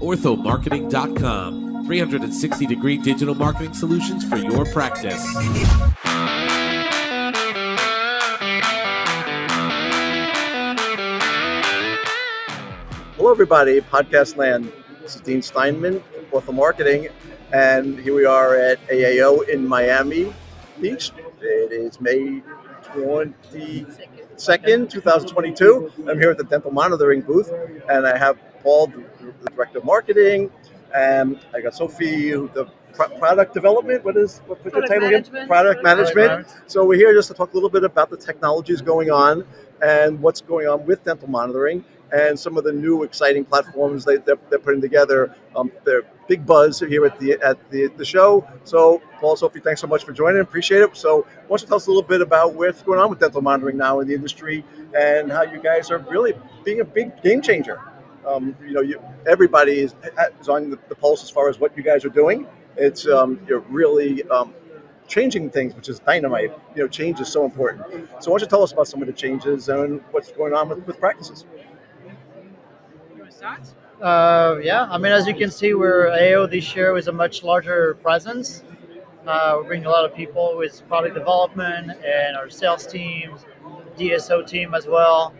orthomarketing.com. 360-degree digital marketing solutions for your practice. Hello, everybody, podcast land. This is Dean Steinman, Ortho Marketing, and here we are at AAO in Miami Beach. It is May 22nd, 2022. I'm here at the dental monitoring booth, and I have Paul, the director of marketing, and I got Sophie, the product development. What's your title again? Product management. So we're here just to talk a little bit about the technologies going on and what's going on with dental monitoring and some of the new exciting platforms they're putting together. They're big buzz here at the show. So Paul, Sophie, thanks so much for joining. Appreciate it. So why don't you tell us a little bit about what's going on with dental monitoring now in the industry and how you guys are really being a big game changer. Everybody is on the pulse as far as what you guys are doing. It's you're really changing things, which is dynamite. Change is so important. So why don't you tell us about some of the changes and what's going on with practices? You want to start? As you can see, we're AO this year with a much larger presence. We're bringing a lot of people with product development and our sales teams, DSO team as well.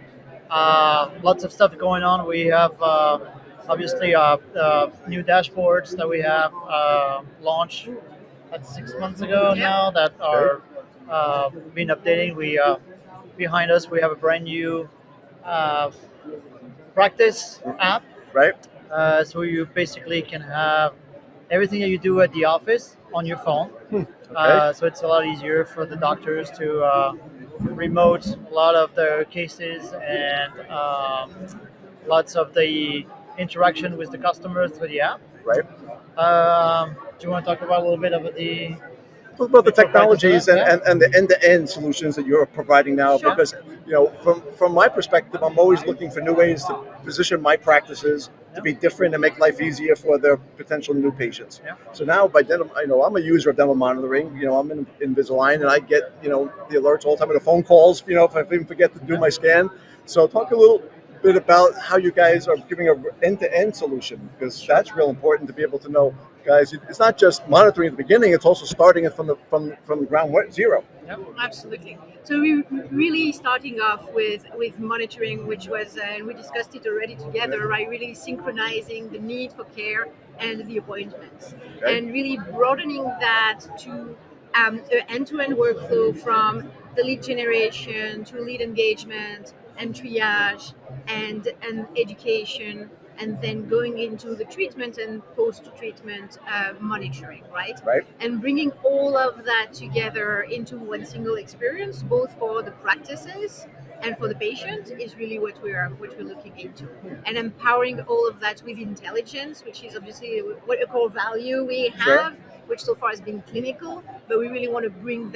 Lots of stuff going on. We have obviously new dashboards that we have launched 6 months ago now that are being updated. We behind us we have a brand new practice app. Right. So you basically can have everything that you do at the office on your phone. Okay. So it's a lot easier for the doctors to remote a lot of their cases and lots of the interaction with the customer through the app. Right. Do you want to talk about a little bit about the technologies and the end-to-end solutions that you're providing now? Sure. Because from my perspective, I'm always looking for new ways to position my practices to be different and make life easier for their potential new patients. Yeah. So now by dental, I'm a user of dental monitoring. I'm in Invisalign, and I get the alerts all the time, and the phone calls. If I even forget to do my scan. So talk a little bit about how you guys are giving an end-to-end solution, because that's real important to be able to know, guys. It's not just monitoring at the beginning; it's also starting it from the ground zero. Yep, absolutely. So we're really starting off with monitoring, which was, and we discussed it already together, right? Really synchronizing the need for care and the appointments, and really broadening that to an end-to-end workflow from the lead generation to lead engagement and triage and education, and then going into the treatment and post-treatment monitoring, right? Right. And bringing all of that together into one single experience, both for the practices and for the patient, is really what we're looking into. And empowering all of that with intelligence, which is obviously what a core value we have, Sure. which so far has been clinical, but we really want to beef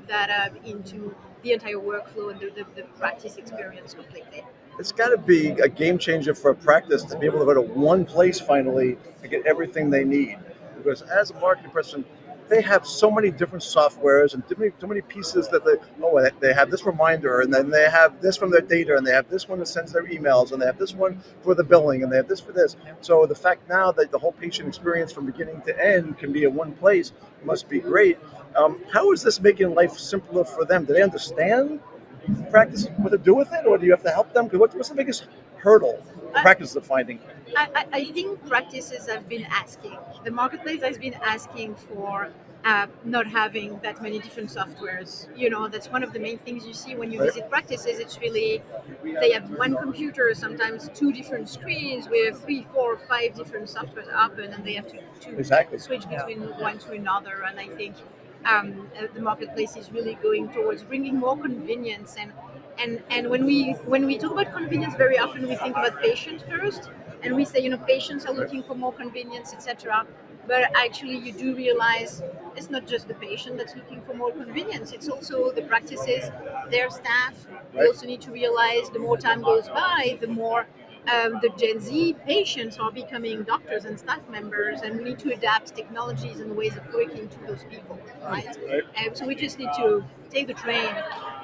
that up into the entire workflow and the practice experience completely. It's got to be a game changer for a practice to be able to go to one place finally to get everything they need. Because as a marketing person, they have so many different softwares and too many pieces that they have this reminder, and then they have this from their data, and they have this one that sends their emails, and they have this one for the billing, and they have this for this. So the fact now that the whole patient experience from beginning to end can be in one place must be great. How is this making life simpler for them? Do they understand practice what to do with it, or do you have to help them? Because what's the biggest hurdle practices are finding? I think practices have been asking. The marketplace has been asking for not having that many different softwares. That's one of the main things you see when you visit practices. It's really, they have one computer, sometimes two different screens with 3, 4, 5 different softwares open, and they have to Exactly. switch between one to another. And I think the marketplace is really going towards bringing more convenience. And when we talk about convenience, very often we think about patients first, and we say, patients are looking for more convenience, etc. But actually, you do realize it's not just the patient that's looking for more convenience. It's also the practices, their staff. Right. You also need to realize the more time goes by, the more the Gen Z patients are becoming doctors and staff members, and we need to adapt technologies and ways of working to those people, right? So we just need to take the train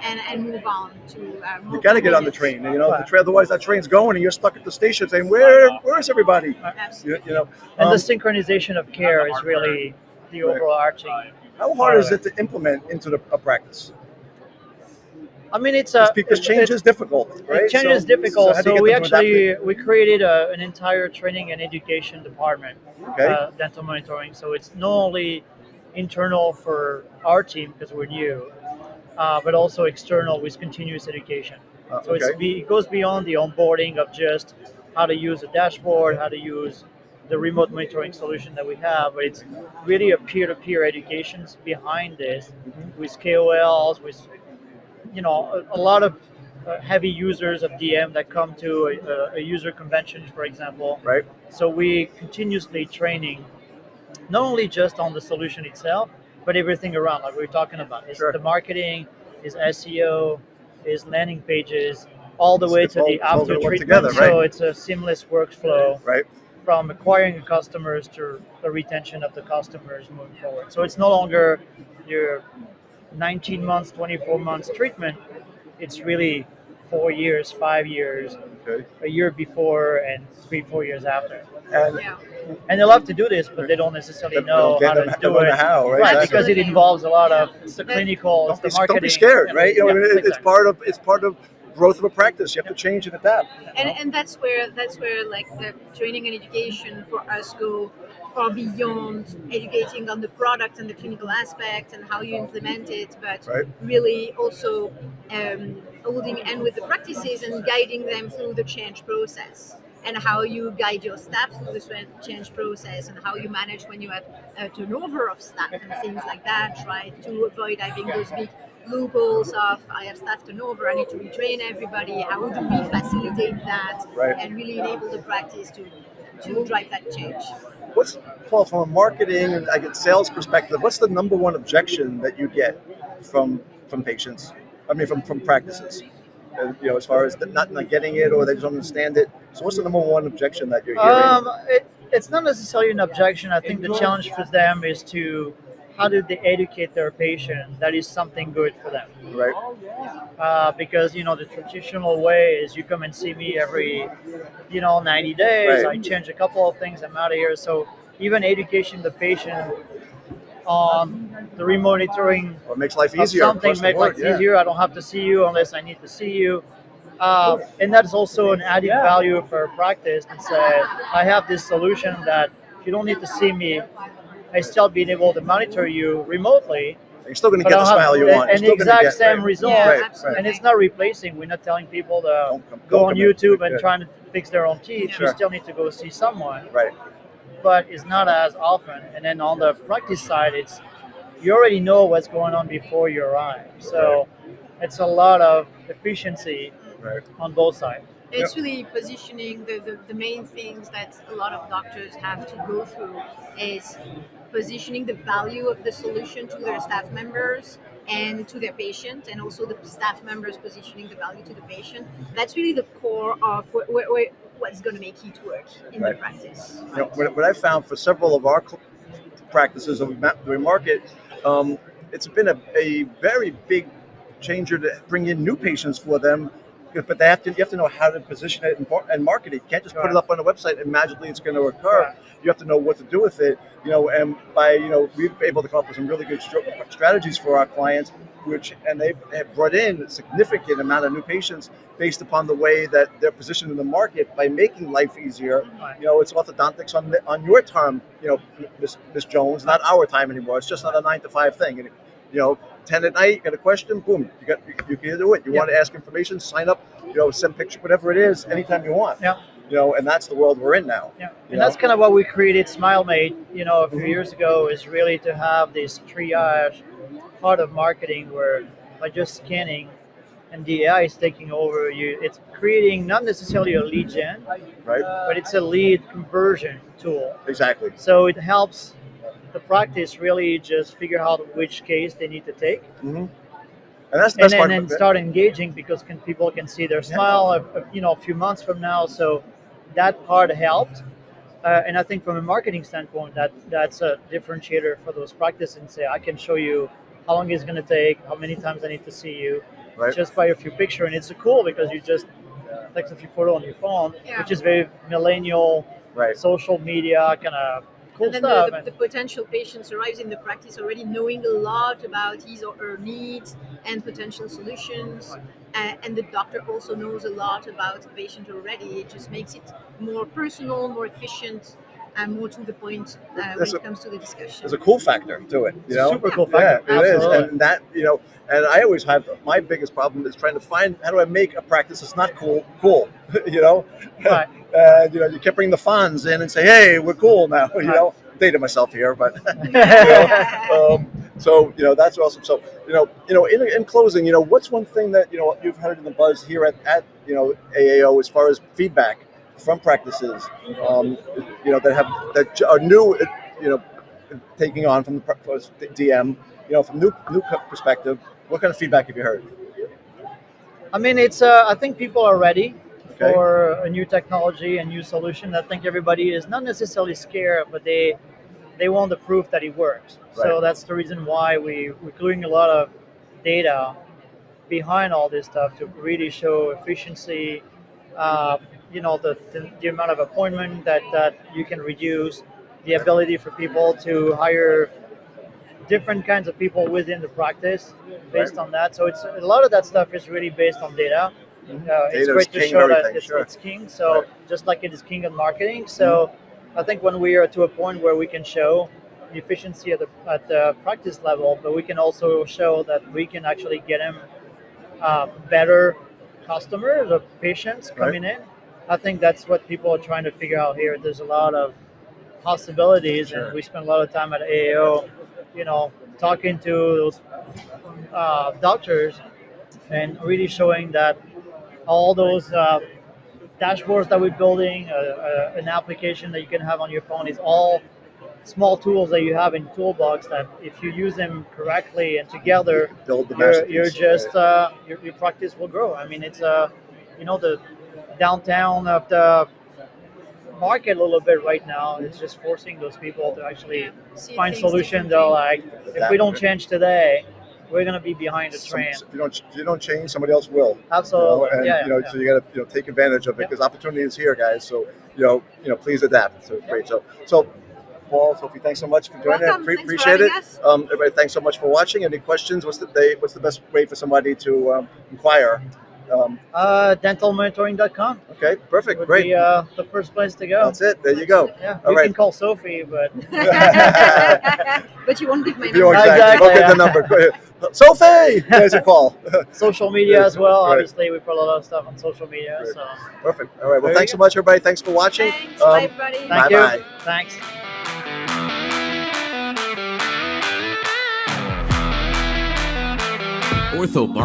and move on to more You got to get on the convenience. train, the train. Otherwise, that train's going, and you're stuck at the station saying, "Where's everybody?" Absolutely. And the synchronization of care is really the overarching. How hard is it to implement into a practice? I mean, Because change is difficult, right? Change is difficult. how do you So get them to adapt it? we created an entire training and education department, Okay. dental monitoring. So it's not only internal for our team because we're new, but also external with continuous education. So it goes beyond the onboarding of just how to use a dashboard, how to use the remote monitoring solution that we have, but it's really a peer-to-peer education behind this with KOLs, with a lot of heavy users of DM that come to a user convention, for example. Right. So we continuously training, not only just on the solution itself, but everything around, like we were talking about. It's the marketing, is SEO, is landing pages, all the way to the after treatment. Together, right? So it's a seamless workflow. Right. From acquiring customers to the retention of the customers moving forward. So it's no longer your 19 months, 24 months treatment. It's really 4 years, 5 years, a year before and 3-4 years after. And they love to do this, but they don't necessarily know how to do it. How, right? Right, because it involves a lot of the clinical, it's the marketing. Don't be scared, right? It's part of growth of a practice. You have to change and adapt. And that's where like the training and education for us go far beyond educating on the product and the clinical aspect and how you implement it, but really also holding hand with the practices and guiding them through the change process, and how you guide your staff through the change process, and how you manage when you have a turnover of staff and things like that, right? To avoid having those big loopholes of I have staff turnover, I need to retrain everybody. How do we facilitate that and really enable the practice to drive that change? Paul, from a marketing and sales perspective, what's the number one objection that you get from patients? I mean, from practices. As far as not getting it, or they just don't understand it. So, what's the number one objection that you're hearing? It's not necessarily an objection. I think the challenge for them is how do they educate their patient that is something good for them? Right. Because the traditional way is you come and see me every 90 days. I change a couple of things. I'm out of here. So even educating the patient on the remonitoring it makes life easier. Something makes life easier. I don't have to see you unless I need to see you. And that's also an added value for a practice and say, I have this solution that you don't need to see me. I still being able to monitor you remotely. You're still going to get the smile you want. And the exact same result. And it's not replacing. We're not telling people to go on YouTube and trying to fix their own teeth. You still need to go see someone. Right. But it's not as often. And then on the practice side, you already know what's going on before you arrive. So it's a lot of efficiency on both sides. It's really positioning the main things that a lot of doctors have to go through is positioning the value of the solution to their staff members and to their patient, and also the staff members positioning the value to the patient. That's really the core of what's going to make it work in the practice. What I found for several of our practices that we market, it's been a very big changer to bring in new patients for them. But you have to know how to position it and market it. You can't just put it up on a website and magically it's going to occur. You have to know what to do with it. And we've been able to come up with some really good strategies for our clients, and they have brought in a significant amount of new patients based upon the way that they're positioned in the market by making life easier. It's orthodontics on your time, Miss Jones, not our time anymore. It's just not a 9 to 5 thing. And, 10 at night, you got a question, boom, you can do it. You want to ask information, sign up, send picture, whatever it is, anytime you want. And that's the world we're in now. And that's kind of what we created SmileMate, a few years ago, is really to have this triage part of marketing where by just scanning and the AI is taking over it's creating not necessarily a lead gen, but it's a lead conversion tool. Exactly. So it helps the practice really just figure out which case they need to take. And that's the and best part. then start engaging because people can see their smile, a few months from now. So that part helped. And I think from a marketing standpoint, that's a differentiator for those practices and say, I can show you how long it's going to take, how many times I need to see you, Right. just by a few pictures. And it's cool because you just text a few photos on your phone, Yeah. which is very millennial, Right. social media kind of cool And then stuff. the potential patients arrives in the practice already knowing a lot about his or her needs and potential solutions. And the doctor also knows a lot about the patient already. It just makes it more personal, more efficient, and more to the point when it comes to the discussion. There's a cool factor to it, It's a super cool Yeah, factor. it is, Absolutely. and that and I always have my biggest problem is trying to find how do I make a practice that's not cool, Right. And you can't bring the fans in and say, hey, we're cool now, dated myself here, but so that's awesome. So in closing, what's one thing that you've heard in the buzz here at AAO as far as feedback from practices that are new, taking on from the DM, from new perspective. What kind of feedback have you heard? I mean, it's. I think people are ready Okay. for a new technology, a new solution. I think everybody is not necessarily scared, but they want the proof that it works. So Right. that's the reason why we're doing a lot of data behind all this stuff to really show efficiency. The amount of appointment that you can reduce, the ability for people to hire different kinds of people within the practice based Right. on that. So it's a lot of that stuff is really based on data. It's Data is great to king show of that everything, sure. it's king. So Right. just like it is king of marketing. So I think when we are to a point where we can show the efficiency at the practice level, but we can also show that we can actually get them better customers or patients coming in. I think that's what people are trying to figure out here. There's a lot of possibilities, Sure. and we spend a lot of time at AAO, talking to those doctors and really showing that all those dashboards that we're building, an application that you can have on your phone, is all small tools that you have in toolbox that if you use them correctly and together, Build the you're masterpiece. just your practice will grow. I mean, it's the downtown of the market a little bit right now. It's just forcing those people to actually See find things solutions that are like, if we don't change today, we're going to be behind the train. If you don't change, somebody else will. Absolutely. And yeah. so you got to take advantage of it Yep. because opportunity is here, guys. So please adapt. So it's great. So Paul, Sophie, thanks so much for joining. Welcome. Thanks for Appreciate it. having us. Everybody, thanks so much for watching. Any questions? What's the best way for somebody to inquire? Dentalmentoring.com Okay, perfect, would great. be the first place to go. That's it. There you go. Yeah, All you right. can call Sophie, but But you won't give my You number. exactly. Exactly, Go get yeah. the number. Go ahead. Sophie, there's a call. social media as well. Right. Obviously, we put a lot of stuff on social media. Great. So Perfect. All right. Well, There thanks you so much, everybody. Thanks for watching. Thanks. Bye, everybody. thank Bye-bye. you. Thanks.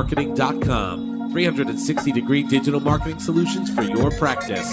orthomarketing.com. 360-degree digital marketing solutions for your practice.